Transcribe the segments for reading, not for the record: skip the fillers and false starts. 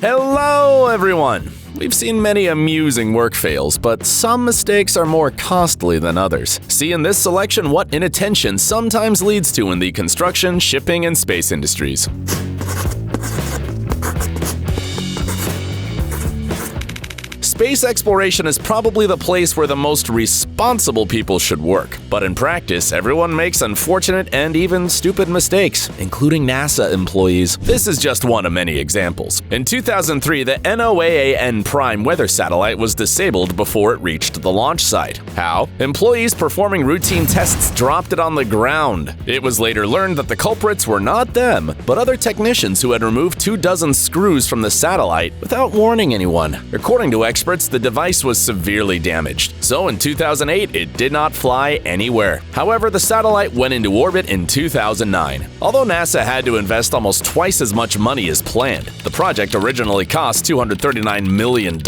Hello, everyone! We've seen many amusing work fails, but some mistakes are more costly than others. See in this selection what inattention sometimes leads to in the construction, shipping, and space industries. Space exploration is probably the place where the most responsible people should work. But in practice, everyone makes unfortunate and even stupid mistakes, including NASA employees. This is just one of many examples. In 2003, the NOAA Prime weather satellite was disabled before it reached the launch site. How? Employees performing routine tests dropped it on the ground. It was later learned that the culprits were not them, but other technicians who had removed 24 screws from the satellite without warning anyone. According to experts, the device was severely damaged. So in 2008, it did not fly anywhere. However, the satellite went into orbit in 2009. Although NASA had to invest almost twice as much money as planned. The project originally cost $239 million,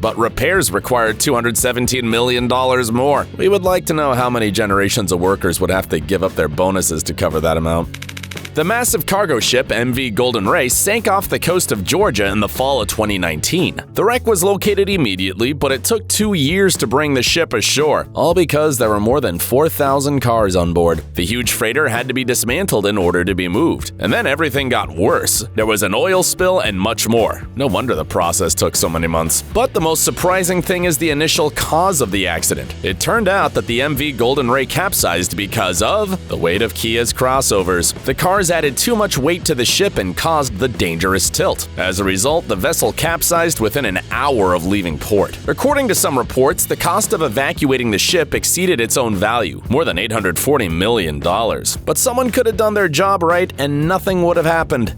but repairs required $217 million more. We would like to know how many generations of workers would have to give up their bonuses to cover that amount. The massive cargo ship MV Golden Ray sank off the coast of Georgia in the fall of 2019. The wreck was located immediately, but it took 2 years to bring the ship ashore, all because there were more than 4,000 cars on board. The huge freighter had to be dismantled in order to be moved. And then everything got worse. There was an oil spill and much more. No wonder the process took so many months. But the most surprising thing is the initial cause of the accident. It turned out that the MV Golden Ray capsized because of the weight of Kia's crossovers. The cars added too much weight to the ship and caused the dangerous tilt. As a result, the vessel capsized within an hour of leaving port. According to some reports, the cost of evacuating the ship exceeded its own value, more than $840 million. But someone could have done their job right and nothing would have happened.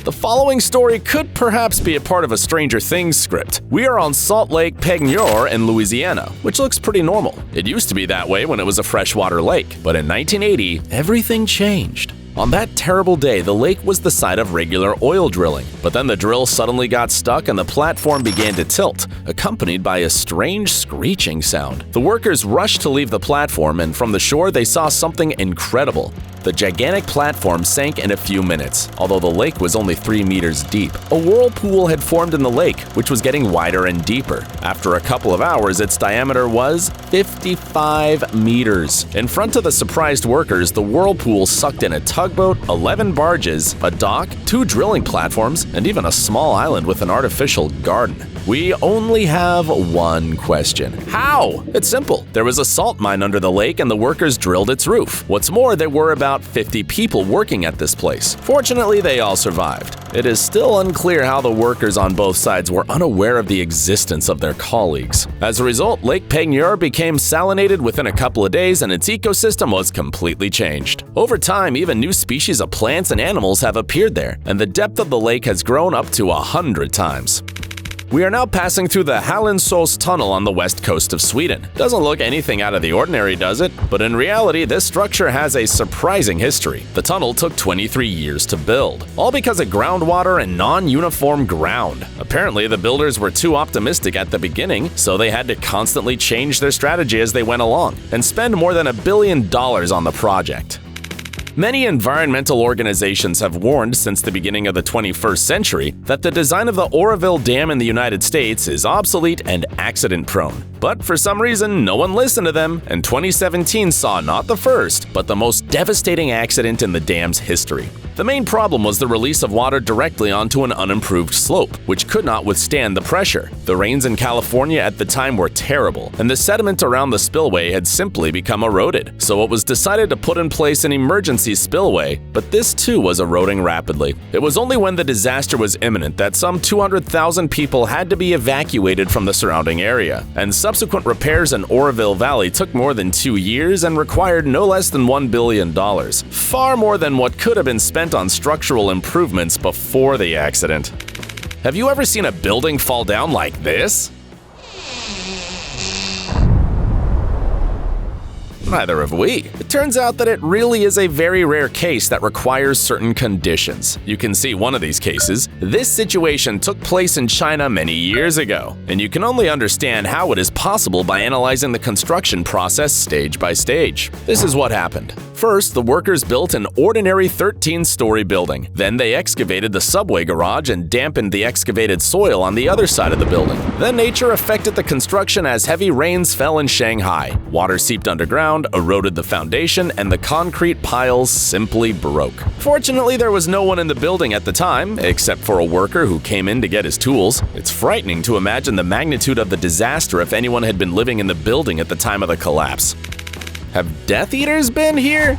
The following story could perhaps be a part of a Stranger Things script. We are on Salt Lake Peigneur in Louisiana, which looks pretty normal. It used to be that way when it was a freshwater lake, but in 1980, everything changed. On that terrible day, the lake was the site of regular oil drilling, but then the drill suddenly got stuck and the platform began to tilt, accompanied by a strange screeching sound. The workers rushed to leave the platform, and from the shore they saw something incredible. The gigantic platform sank in a few minutes, although the lake was only 3 meters deep. A whirlpool had formed in the lake, which was getting wider and deeper. After a couple of hours, its diameter was 55 meters. In front of the surprised workers, the whirlpool sucked in a tugboat, 11 barges, a dock, 2 drilling platforms, and even a small island with an artificial garden. We only have one question. How? It's simple. There was a salt mine under the lake and the workers drilled its roof. What's more, there were about 50 people working at this place. Fortunately, they all survived. It is still unclear how the workers on both sides were unaware of the existence of their colleagues. As a result, Lake Peigneur became salinated within a couple of days and its ecosystem was completely changed. Over time, even new species of plants and animals have appeared there, and the depth of the lake has grown up to 100 times. We are now passing through the Halen tunnel on the west coast of Sweden. Doesn't look anything out of the ordinary, does it? But in reality, this structure has a surprising history. The tunnel took 23 years to build, all because of groundwater and non-uniform ground. Apparently, the builders were too optimistic at the beginning, so they had to constantly change their strategy as they went along and spend more than $1 billion on the project. Many environmental organizations have warned since the beginning of the 21st century that the design of the Oroville Dam in the United States is obsolete and accident-prone. But for some reason, no one listened to them, and 2017 saw not the first, but the most devastating accident in the dam's history. The main problem was the release of water directly onto an unimproved slope, which could not withstand the pressure. The rains in California at the time were terrible, and the sediment around the spillway had simply become eroded. So it was decided to put in place an emergency spillway, but this too was eroding rapidly. It was only when the disaster was imminent that some 200,000 people had to be evacuated from the surrounding area, and subsequent repairs in Oroville Valley took more than 2 years and required no less than $1 billion, far more than what could have been spent on structural improvements before the accident. Have you ever seen a building fall down like this? Neither have we. It turns out that it really is a very rare case that requires certain conditions. You can see one of these cases. This situation took place in China many years ago, and you can only understand how it is possible by analyzing the construction process stage by stage. This is what happened. First, the workers built an ordinary 13-story building. Then they excavated the subway garage and dampened the excavated soil on the other side of the building. Then nature affected the construction as heavy rains fell in Shanghai. Water seeped underground, eroded the foundation, and the concrete piles simply broke. Fortunately, there was no one in the building at the time, except for a worker who came in to get his tools. It's frightening to imagine the magnitude of the disaster if anyone had been living in the building at the time of the collapse. Have Death Eaters been here?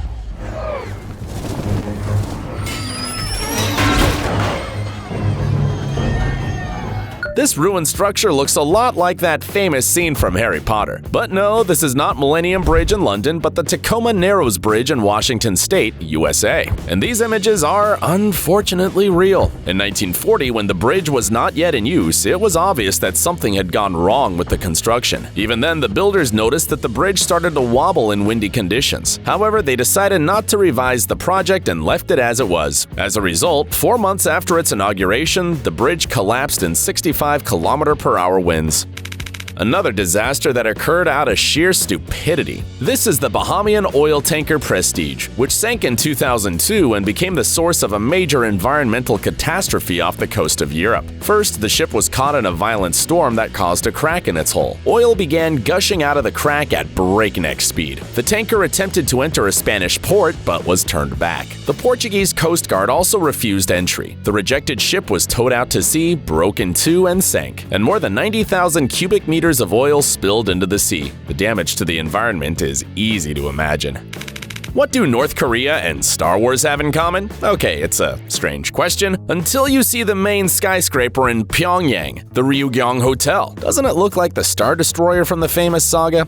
This ruined structure looks a lot like that famous scene from Harry Potter. But no, this is not Millennium Bridge in London, but the Tacoma Narrows Bridge in Washington State, USA. And these images are unfortunately real. In 1940, when the bridge was not yet in use, it was obvious that something had gone wrong with the construction. Even then, the builders noticed that the bridge started to wobble in windy conditions. However, they decided not to revise the project and left it as it was. As a result, 4 months after its inauguration, the bridge collapsed in 65 km/h winds. Another disaster that occurred out of sheer stupidity. This is the Bahamian oil tanker Prestige, which sank in 2002 and became the source of a major environmental catastrophe off the coast of Europe. First, the ship was caught in a violent storm that caused a crack in its hull. Oil began gushing out of the crack at breakneck speed. The tanker attempted to enter a Spanish port, but was turned back. The Portuguese Coast Guard also refused entry. The rejected ship was towed out to sea, broke in two, and sank, and more than 90,000 cubic meters of oil spilled into the sea. The damage to the environment is easy to imagine. What do North Korea and Star Wars have in common? Okay, it's a strange question until you see the main skyscraper in Pyongyang, the Ryugyong Hotel. Doesn't it look like the Star Destroyer from the famous saga?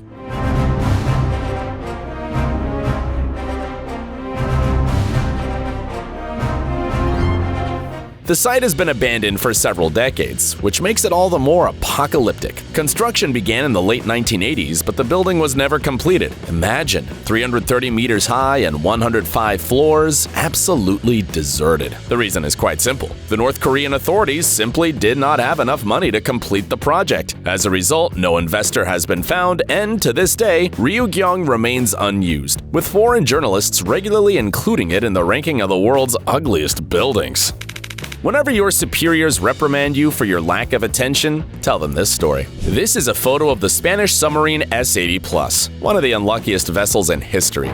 The site has been abandoned for several decades, which makes it all the more apocalyptic. Construction began in the late 1980s, but the building was never completed. Imagine, 330 meters high and 105 floors, absolutely deserted. The reason is quite simple. The North Korean authorities simply did not have enough money to complete the project. As a result, no investor has been found, and to this day, Ryugyong remains unused, with foreign journalists regularly including it in the ranking of the world's ugliest buildings. Whenever your superiors reprimand you for your lack of attention, tell them this story. This is a photo of the Spanish submarine S-80 Plus, one of the unluckiest vessels in history.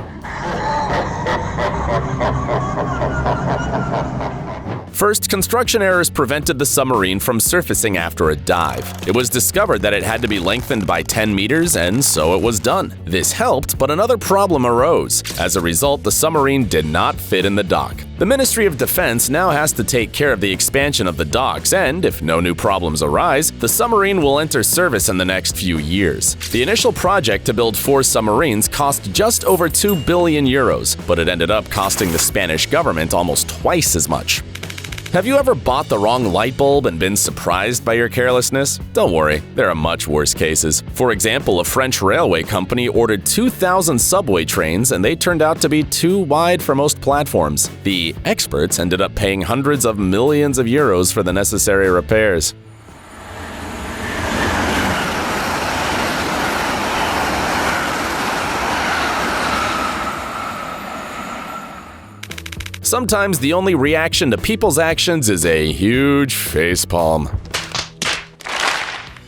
First, construction errors prevented the submarine from surfacing after a dive. It was discovered that it had to be lengthened by 10 meters, and so it was done. This helped, but another problem arose. As a result, the submarine did not fit in the dock. The Ministry of Defense now has to take care of the expansion of the docks, and if no new problems arise, the submarine will enter service in the next few years. The initial project to build 4 submarines cost just over 2 billion euros, but it ended up costing the Spanish government almost twice as much. Have you ever bought the wrong light bulb and been surprised by your carelessness? Don't worry, there are much worse cases. For example, a French railway company ordered 2,000 subway trains and they turned out to be too wide for most platforms. The experts ended up paying hundreds of millions of euros for the necessary repairs. Sometimes the only reaction to people's actions is a huge facepalm.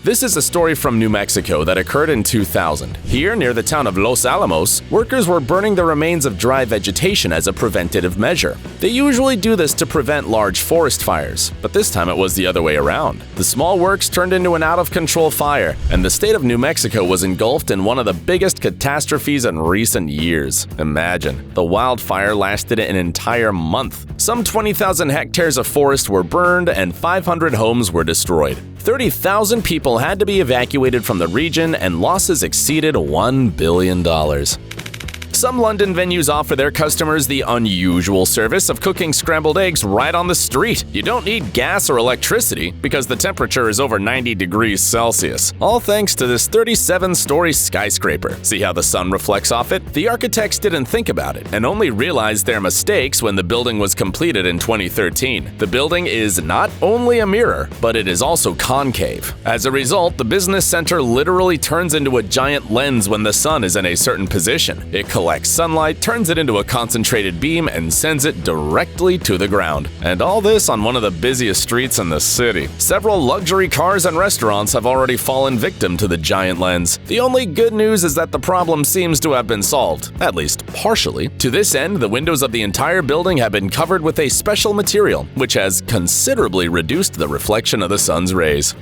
This is a story from New Mexico that occurred in 2000. Here, near the town of Los Alamos, workers were burning the remains of dry vegetation as a preventative measure. They usually do this to prevent large forest fires, but this time it was the other way around. The small works turned into an out-of-control fire, and the state of New Mexico was engulfed in one of the biggest catastrophes in recent years. Imagine, the wildfire lasted an entire month. Some 20,000 hectares of forest were burned and 500 homes were destroyed. 30,000 people had to be evacuated from the region, and losses exceeded $1 billion. Some London venues offer their customers the unusual service of cooking scrambled eggs right on the street. You don't need gas or electricity because the temperature is over 90 degrees Celsius. All thanks to this 37-story skyscraper. See how the sun reflects off it? The architects didn't think about it and only realized their mistakes when the building was completed in 2013. The building is not only a mirror, but it is also concave. As a result, the business center literally turns into a giant lens when the sun is in a certain position. It collapses collects sunlight, turns it into a concentrated beam, and sends it directly to the ground. And all this on one of the busiest streets in the city. Several luxury cars and restaurants have already fallen victim to the giant lens. The only good news is that the problem seems to have been solved, at least partially. To this end, the windows of the entire building have been covered with a special material, which has considerably reduced the reflection of the sun's rays.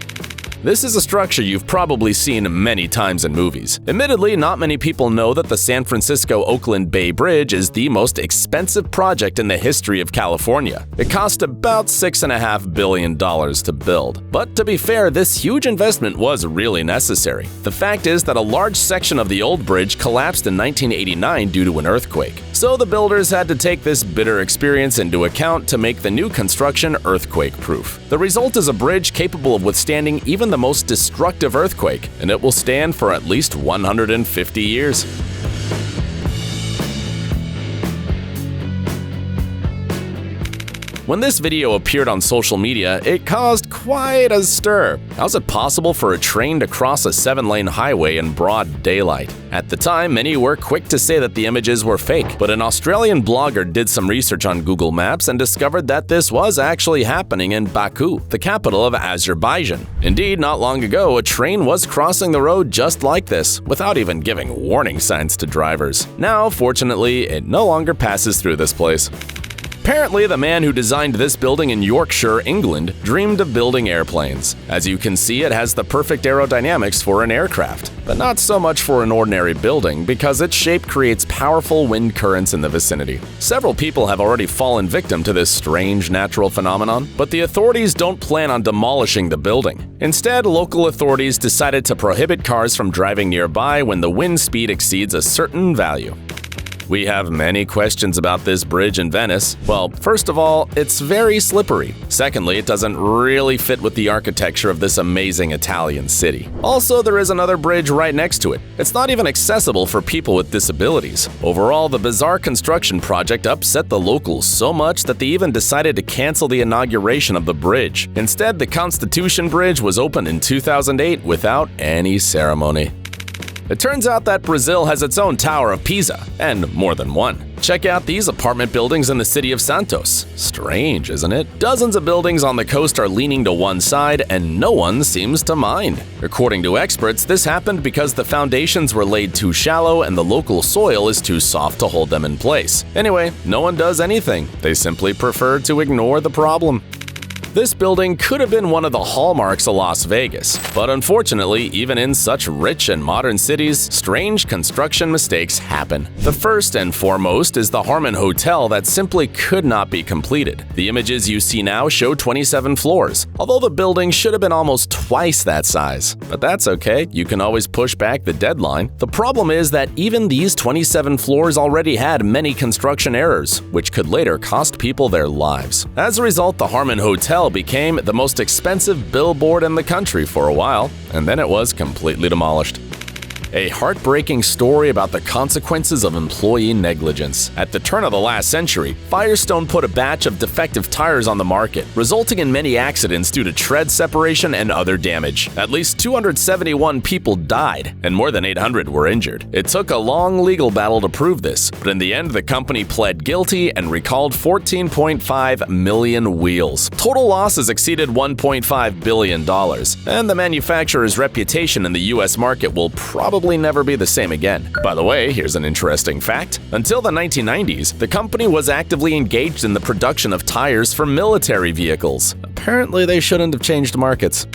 This is a structure you've probably seen many times in movies. Admittedly, not many people know that the San Francisco-Oakland Bay Bridge is the most expensive project in the history of California. It cost about $6.5 billion to build. But to be fair, this huge investment was really necessary. The fact is that a large section of the old bridge collapsed in 1989 due to an earthquake. So the builders had to take this bitter experience into account to make the new construction earthquake-proof. The result is a bridge capable of withstanding even the most destructive earthquake, and it will stand for at least 150 years. When this video appeared on social media, it caused quite a stir. How's it possible for a train to cross a 7-lane highway in broad daylight? At the time, many were quick to say that the images were fake, but an Australian blogger did some research on Google Maps and discovered that this was actually happening in Baku, the capital of Azerbaijan. Indeed, not long ago, a train was crossing the road just like this, without even giving warning signs to drivers. Now, fortunately, it no longer passes through this place. Apparently, the man who designed this building in Yorkshire, England, dreamed of building airplanes. As you can see, it has the perfect aerodynamics for an aircraft, but not so much for an ordinary building because its shape creates powerful wind currents in the vicinity. Several people have already fallen victim to this strange natural phenomenon, but the authorities don't plan on demolishing the building. Instead, local authorities decided to prohibit cars from driving nearby when the wind speed exceeds a certain value. We have many questions about this bridge in Venice. Well, first of all, it's very slippery. Secondly, it doesn't really fit with the architecture of this amazing Italian city. Also, there is another bridge right next to it. It's not even accessible for people with disabilities. Overall, the bizarre construction project upset the locals so much that they even decided to cancel the inauguration of the bridge. Instead, the Constitution Bridge was opened in 2008 without any ceremony. It turns out that Brazil has its own Tower of Pisa, and more than one. Check out these apartment buildings in the city of Santos. Strange, isn't it? Dozens of buildings on the coast are leaning to one side, and no one seems to mind. According to experts, this happened because the foundations were laid too shallow and the local soil is too soft to hold them in place. Anyway, no one does anything. They simply prefer to ignore the problem. This building could have been one of the hallmarks of Las Vegas, but unfortunately, even in such rich and modern cities, strange construction mistakes happen. The first and foremost is the Harmon Hotel that simply could not be completed. The images you see now show 27 floors, although the building should have been almost twice that size. But that's okay, you can always push back the deadline. The problem is that even these 27 floors already had many construction errors, which could later cost people their lives. As a result, the Harmon Hotel became the most expensive billboard in the country for a while, and then it was completely demolished. A heartbreaking story about the consequences of employee negligence. At the turn of the last century, Firestone put a batch of defective tires on the market, resulting in many accidents due to tread separation and other damage. At least 271 people died, and more than 800 were injured. It took a long legal battle to prove this, but in the end, the company pled guilty and recalled 14.5 million wheels. Total losses exceeded $1.5 billion, and the manufacturer's reputation in the US market will probably never be the same again. By the way, here's an interesting fact. Until the 1990s, the company was actively engaged in the production of tires for military vehicles. Apparently, they shouldn't have changed markets.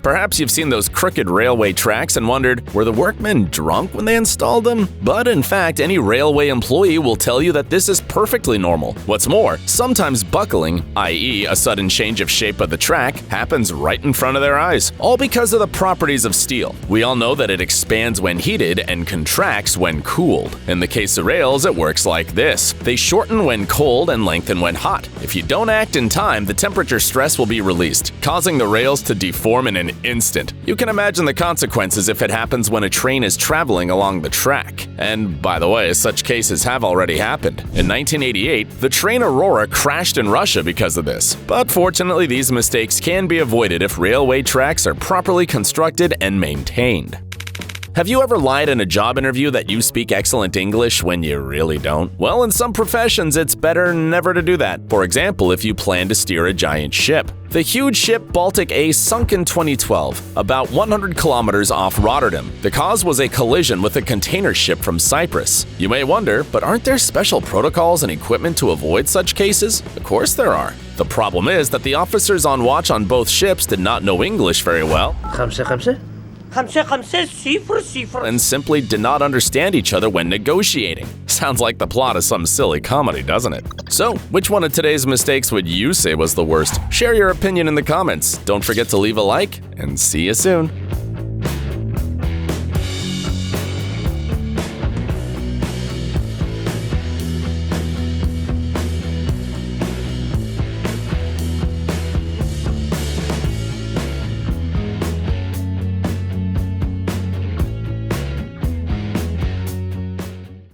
Perhaps you've seen those crooked railway tracks and wondered, were the workmen drunk when they installed them? But in fact, any railway employee will tell you that this is perfectly normal. What's more, sometimes buckling, i.e. a sudden change of shape of the track, happens right in front of their eyes, all because of the properties of steel. We all know that it expands when heated and contracts when cooled. In the case of rails, it works like this. They shorten when cold and lengthen when hot. If you don't act in time, the temperature stress will be released, causing the rails to deform in an instant. You can imagine the consequences if it happens when a train is traveling along the track. And by the way, such cases have already happened. In 1988, the train Aurora crashed in Russia because of this. But fortunately, these mistakes can be avoided if railway tracks are properly constructed and maintained. Have you ever lied in a job interview that you speak excellent English when you really don't? Well, in some professions, it's better never to do that. For example, if you plan to steer a giant ship. The huge ship Baltic A sunk in 2012, about 100 kilometers off Rotterdam. The cause was a collision with a container ship from Cyprus. You may wonder, but aren't there special protocols and equipment to avoid such cases? Of course there are. The problem is that the officers on watch on both ships did not know English very well and simply did not understand each other when negotiating. Sounds like the plot of some silly comedy, doesn't it? So, which one of today's mistakes would you say was the worst? Share your opinion in the comments. Don't forget to leave a like, and see you soon.